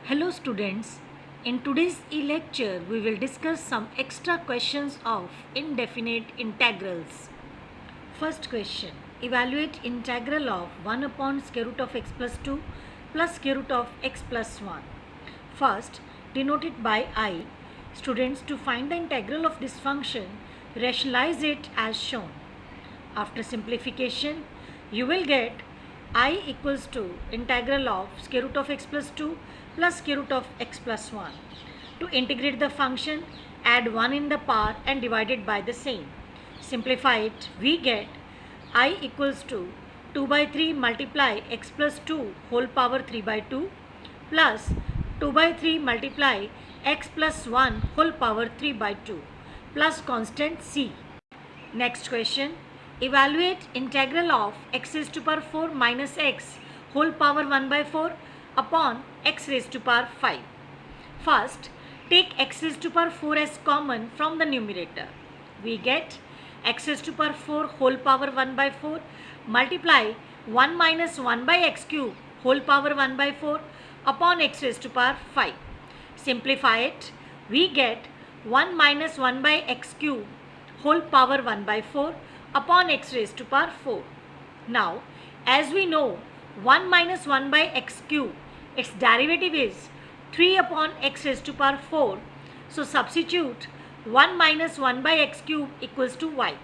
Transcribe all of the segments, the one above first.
Hello students, in today's e-lecture we will discuss some extra questions of indefinite integrals. First question, evaluate integral of 1 upon square root of x plus 2 plus square root of x plus 1. First, denoted by I, students to find the integral of this function, rationalize it as shown. After simplification, you will get I equals to integral of square root of x plus 2 plus square root of x plus 1. To integrate the function, add 1 in the power and divide it by the same. Simplify it, we get I equals to 2 by 3 multiply x plus 2 whole power 3 by 2 plus 2 by 3 multiply x plus 1 whole power 3 by 2 plus constant c. Next question. Evaluate integral of x raised to power 4 minus x whole power 1 by 4 upon x raised to power 5. First, take x raised to power 4 as common from the numerator. We get x raised to power 4 whole power 1 by 4 multiply 1 minus 1 by x cube whole power 1 by 4 upon x raised to power 5. Simplify it. We get 1 minus 1 by x cube whole power 1 by 4 upon x raised to power 4. Now, as we know, 1 minus 1 by x cube, its derivative is 3 upon x raised to power 4. So, substitute 1 minus 1 by x cube equals to y.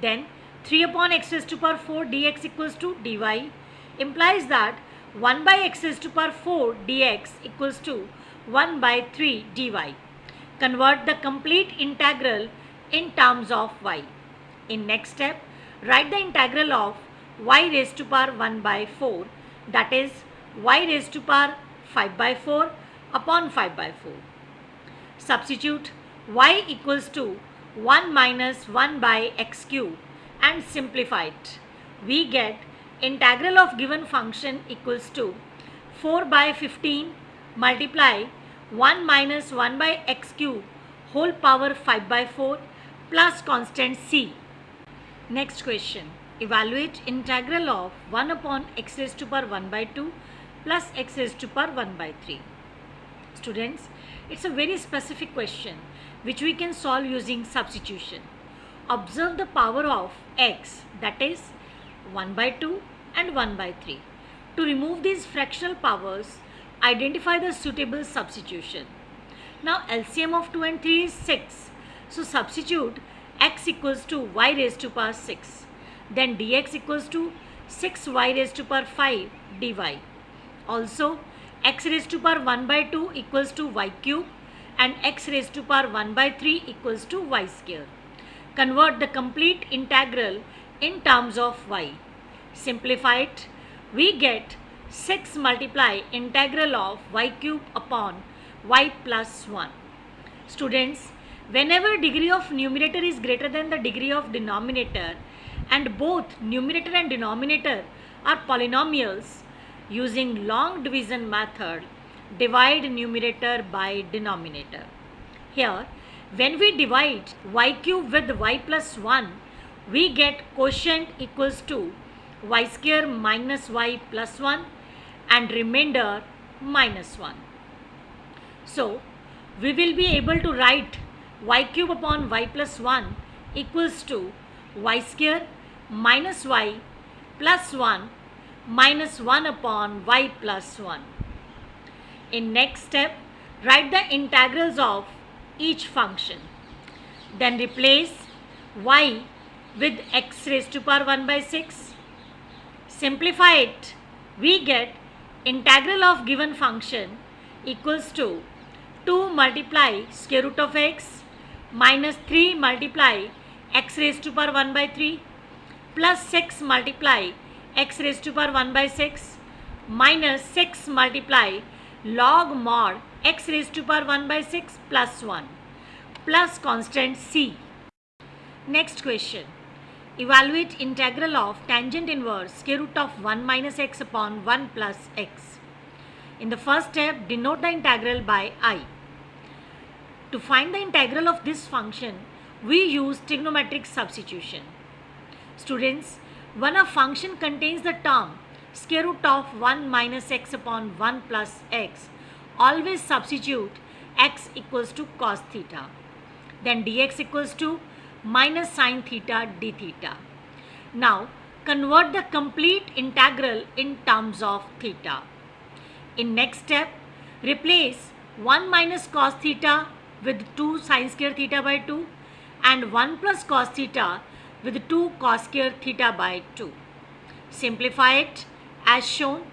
Then, 3 upon x raised to power 4 dx equals to dy implies that 1 by x raised to power 4 dx equals to 1 by 3 dy. Convert the complete integral in terms of y. In next step, write the integral of y raised to power 1 by 4, that is y raised to power 5 by 4 upon 5 by 4. Substitute y equals to 1 minus 1 by x cube and simplify it. We get integral of given function equals to 4 by 15 multiply 1 minus 1 by x cube whole power 5 by 4 plus constant c. Next question. Evaluate integral of 1 upon x raised to power 1 by 2 plus x raised to power 1 by 3. Students, it's a very specific question which we can solve using substitution. Observe the power of x, that is 1 by 2 and 1 by 3. To remove these fractional powers, identify the suitable substitution. Now LCM of 2 and 3 is 6. So substitute x equals to y raised to power 6. Then dx equals to 6y raised to power 5 dy. Also x raised to power 1 by 2 equals to y cube and x raised to power 1 by 3 equals to y square. Convert the complete integral in terms of y. Simplify it. We get 6 multiply integral of y cube upon y plus 1. Students, whenever degree of numerator is greater than the degree of denominator and both numerator and denominator are polynomials, using long division method, divide numerator by denominator. Here, when we divide y cube with y plus 1, we get quotient equals to y square minus y plus 1 and remainder minus 1. So, we will be able to write y cube upon y plus 1 equals to y square minus y plus 1 minus 1 upon y plus 1. In next step, write the integrals of each function. Then replace y with x raised to power 1 by 6. Simplify it. We get integral of given function equals to 2 multiply square root of x minus 3 multiply x raised to power 1 by 3 plus 6 multiply x raised to power 1 by 6 minus 6 multiply log mod x raised to power 1 by 6 plus 1 plus constant c. Next question. Evaluate integral of tangent inverse square root of 1 minus x upon 1 plus x. In the first step, denote the integral by I. To find the integral of this function, we use trigonometric substitution. Students, when a function contains the term square root of 1 minus x upon 1 plus x, always substitute x equals to cos theta. Then dx equals to minus sine theta d theta. Now convert the complete integral in terms of theta. In next step, replace 1 minus cos theta with 2 sine square theta by 2 and 1 plus cos theta with 2 cos square theta by 2. Simplify it as shown.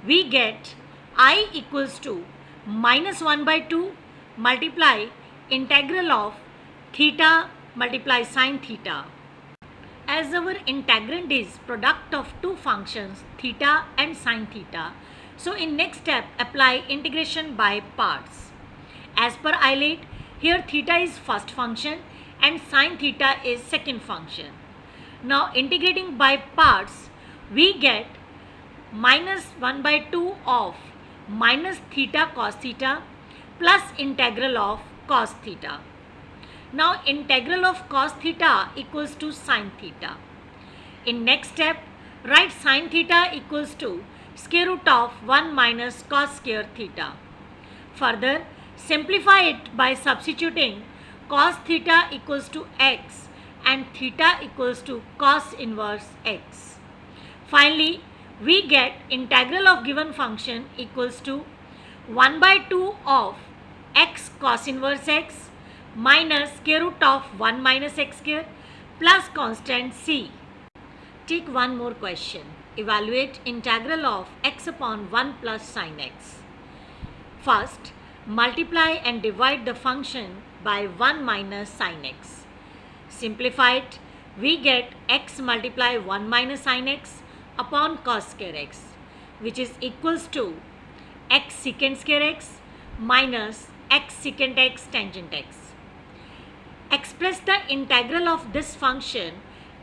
We get I equals to minus 1 by 2 multiply integral of theta multiply sine theta. As our integrand is product of two functions theta and sine theta, so in next step apply integration by parts. As per ILATE, here theta is first function and sine theta is second function. Now integrating by parts, we get minus 1 by 2 of minus theta cos theta plus integral of cos theta. Now integral of cos theta equals to sine theta. In next step, write sine theta equals to square root of 1 minus cos square theta. Further, simplify it by substituting cos theta equals to x and theta equals to cos inverse x. Finally, we get integral of given function equals to 1 by 2 of x cos inverse x minus square root of 1 minus x square plus constant c. Take one more question. Evaluate integral of x upon 1 plus sin x. First, multiply and divide the function by 1 minus sin x. Simplify it. We get x multiply 1 minus sin x upon cos square x, which is equals to x secant square x minus x secant x tangent x. Express the integral of this function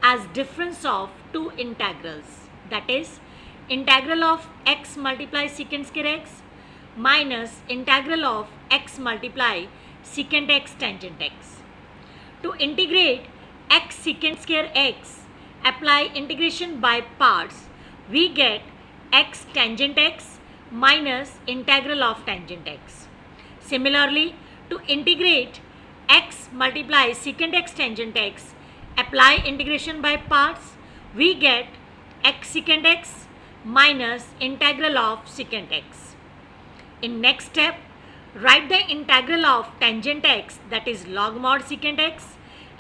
as difference of two integrals, that is integral of x multiply secant square x minus integral of x multiply secant x tangent x. To integrate x secant square x, apply integration by parts. We get x tangent x minus integral of tangent x. Similarly, to integrate x multiply secant x tangent x, apply integration by parts. We get x secant x minus integral of secant x. In next step, write the integral of tangent x, that is log mod secant x,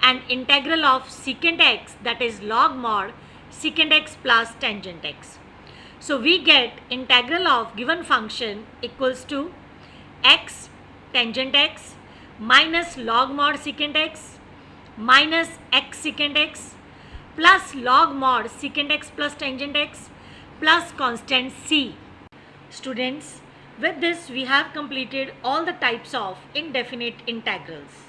and integral of secant x, that is log mod secant x plus tangent x. So we get integral of given function equals to x tangent x minus log mod secant x minus x secant x plus log mod secant x plus tangent x plus constant c. Students, with this we have completed all the types of indefinite integrals.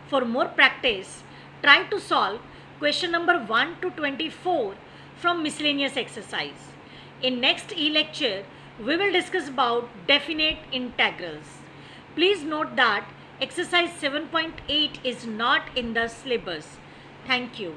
For more practice, try to solve question number 1 to 24 from miscellaneous exercise. In next e-lecture, we will discuss about definite integrals. Please note that exercise 7.8 is not in the syllabus. Thank you.